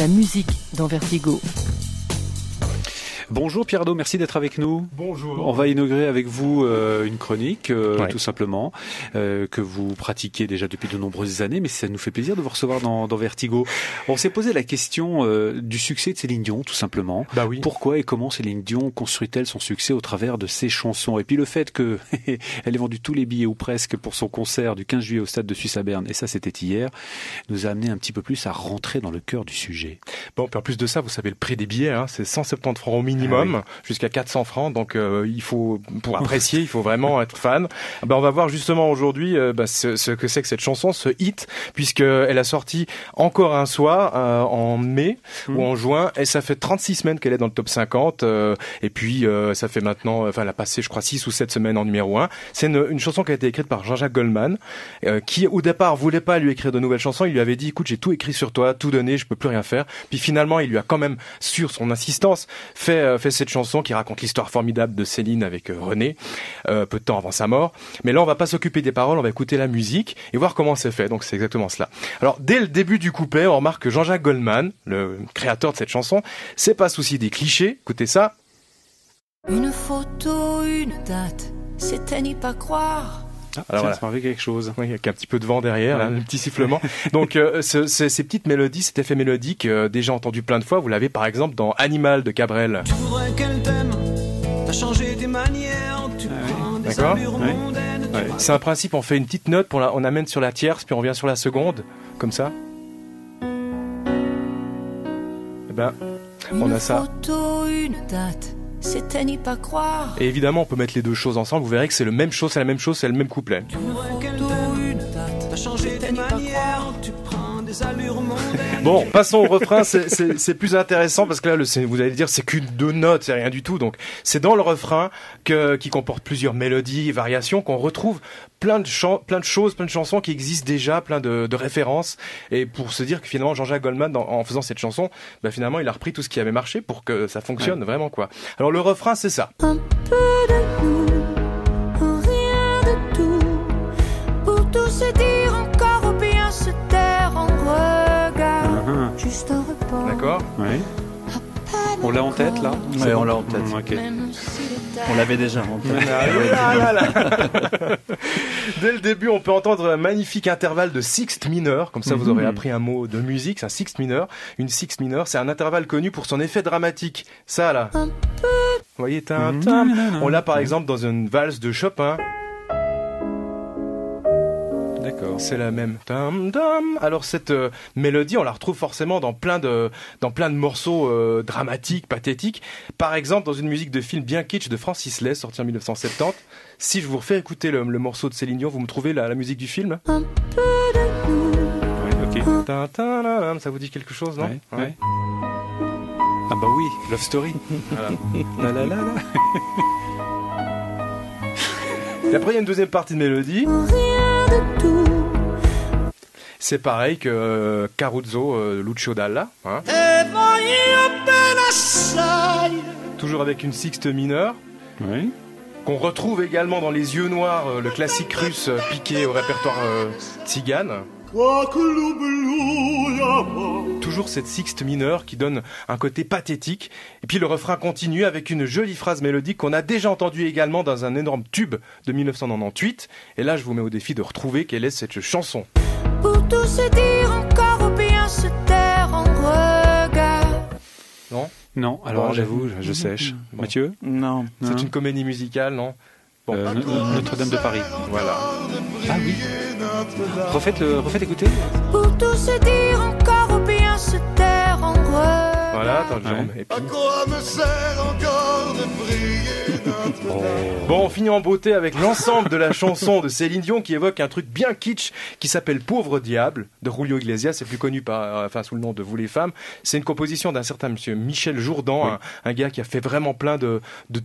la musique dans Vertigo. Bonjour Pierre Ardot, merci d'être avec nous. Bonjour. On va inaugurer avec vous une chronique, tout simplement, que vous pratiquez déjà depuis de nombreuses années, mais ça nous fait plaisir de vous recevoir dans Vertigo. On s'est posé la question du succès de Céline Dion, tout simplement. Bah oui. Pourquoi et comment Céline Dion construit-elle son succès au travers de ses chansons? Et puis le fait que elle ait vendu tous les billets ou presque pour son concert du 15 juillet au Stade de Suisse à Berne, et ça c'était hier, nous a amené un petit peu plus à rentrer dans le cœur du sujet. Bon, puis en plus de ça, vous savez le prix des billets, hein, c'est 170 francs au minimum, jusqu'à 400 francs. Donc il faut, pour apprécier, il faut vraiment être fan. On va voir justement aujourd'hui ce que c'est que cette chanson, ce hit, puisqu'elle a sorti encore un soir en mai ou en juin, et ça fait 36 semaines qu'elle est dans le top 50. Et puis ça fait maintenant, elle a passé, je crois, 6 ou 7 semaines en numéro 1. C'est une chanson qui a été écrite par Jean-Jacques Goldman, qui au départ voulait pas lui écrire de nouvelles chansons. Il lui avait dit, écoute, j'ai tout écrit sur toi, tout donné, je peux plus rien faire. Puis finalement, il lui a quand même, sur son insistance, fait cette chanson qui raconte l'histoire formidable de Céline avec René, peu de temps avant sa mort. Mais là, on va pas s'occuper des paroles, on va écouter la musique et voir comment c'est fait. Donc c'est exactement cela. Alors dès le début du couplet, on remarque que Jean-Jacques Goldman, le créateur de cette chanson, c'est pas souci des clichés. Écoutez ça. Une photo, une date, c'était n'y pas croire. Alors voilà. Ça m'a fait quelque chose. Oui, avec un petit peu de vent derrière, un petit sifflement. Donc ces petites mélodies, cet effet mélodique, déjà entendu plein de fois. Vous l'avez par exemple dans Animal de Cabrel. Tu voudrais qu'elle t'aime, t'as changé tes manières, tu prends des allures mondaines. C'est un principe, on fait une petite note, on amène sur la tierce, puis on revient sur la seconde, comme ça. Et on a ça. Une photo, une date. C'était n'y pas croire. Et évidemment, on peut mettre les deux choses ensemble. Vous verrez que c'est la même chose, c'est le même couplet. T'as changé tes manières, tu prends des allures mondaines. Bon, passons au refrain. C'est plus intéressant parce que là, vous allez dire, c'est qu'une deux notes, c'est rien du tout. Donc, c'est dans le refrain qui comporte plusieurs mélodies et variations qu'on retrouve plein de choses, plein de chansons qui existent déjà, plein de références. Et pour se dire que finalement, Jean-Jacques Goldman, en faisant cette chanson, finalement, il a repris tout ce qui avait marché pour que ça fonctionne vraiment, quoi. Alors, le refrain, c'est ça. Un peu de nous, rien de tout, pour tout se dire encore ou bien se taire en regard, juste un repos. D'accord. Oui. On l'a en tête, là? Oui, on l'a en tête. Okay. On l'avait déjà en tête. Dès le début, on peut entendre un magnifique intervalle de sixte mineur. Comme ça, vous aurez appris un mot de musique. C'est un sixte mineur. Une sixte mineur, c'est un intervalle connu pour son effet dramatique. Ça, là. Vous voyez, on l'a par exemple dans une valse de Chopin. D'accord. C'est la même. Alors cette mélodie, on la retrouve forcément dans plein de morceaux dramatiques, pathétiques. Par exemple, dans une musique de film bien kitsch de Francis Lai, sorti en 1970. Si je vous refais écouter le morceau de Céline Dion, vous me trouvez la musique du film? Un peu de nous. Oui, ok. Ça vous dit quelque chose, non? Ouais. Ah bah oui, Love Story. Voilà. La. Et après, il y a une deuxième partie de mélodie. Rien de tout. C'est pareil que Caruso, Lucio Dalla. Hein. Toujours avec une sixte mineure. Oui. Qu'on retrouve également dans Les Yeux Noirs, le classique russe piqué au répertoire tzigane. Toujours cette sixte mineure qui donne un côté pathétique. Et puis le refrain continue avec une jolie phrase mélodique qu'on a déjà entendue également dans un énorme tube de 1998. Et là, je vous mets au défi de retrouver quelle est cette chanson. Pour tout se dire encore ou bien se taire en regard. Non, alors bon, j'avoue, je sèche. Bon. Mathieu? Non. C'est une comédie musicale, non? Bon. Notre-Dame de Paris. Voilà. Ah oui. Refaites écouter. Pour tout se dire encore ou bien se taire en regard. Voilà, attends, je remets. Et puis... À quoi me sert encore de briller notre Bon, on finit en beauté avec l'ensemble de la chanson de Céline Dion qui évoque un truc bien kitsch qui s'appelle Pauvre Diable de Julio Iglesias. C'est plus connu sous le nom de Vous les femmes. C'est une composition d'un certain monsieur Michel Jourdan, un gars qui a fait vraiment plein de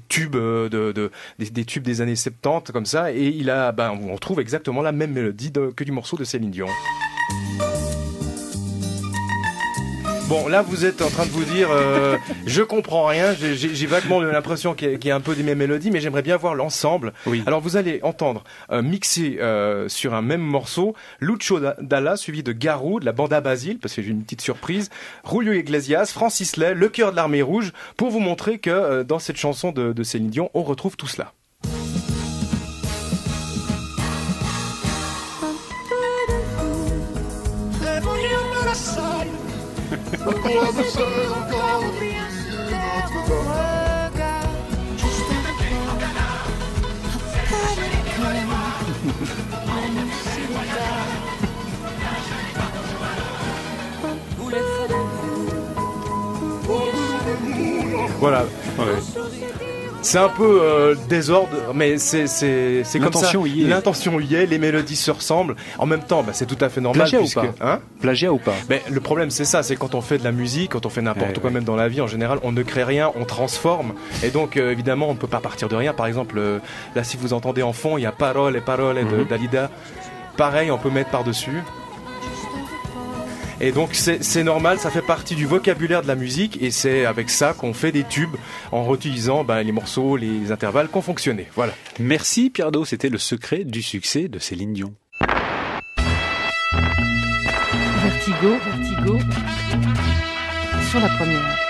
tubes, des tubes des années 70 comme ça. Et il a, on trouve exactement la même mélodie que du morceau de Céline Dion. Bon, là, vous êtes en train de vous dire, je comprends rien, j'ai vaguement l'impression qu'il y a un peu des mêmes mélodies, mais j'aimerais bien voir l'ensemble. Oui. Alors, vous allez entendre mixer sur un même morceau Lucho Dalla, suivi de Garou, de la Banda Basile, parce que j'ai une petite surprise, Julio Iglesias, Francis Lai, Le Cœur de l'Armée Rouge, pour vous montrer que dans cette chanson de Céline Dion, on retrouve tout cela. Voilà. Ouais. C'est un peu désordre, mais c'est comme ça. L'intention y est, les mélodies se ressemblent. En même temps, c'est tout à fait normal. Plagiat ou pas Plagiat ou pas Le problème, c'est ça, c'est quand on fait de la musique, quand on fait n'importe quoi, même dans la vie, en général, on ne crée rien, on transforme. Et donc, évidemment, on ne peut pas partir de rien. Par exemple, là, si vous entendez en fond, il y a Parole de Dalida. Pareil, on peut mettre par-dessus. Et donc c'est normal, ça fait partie du vocabulaire de la musique et c'est avec ça qu'on fait des tubes en réutilisant les morceaux, les intervalles qui ont fonctionné. Voilà. Merci Pierre Do, c'était le secret du succès de Céline Dion. Vertigo, sur la première.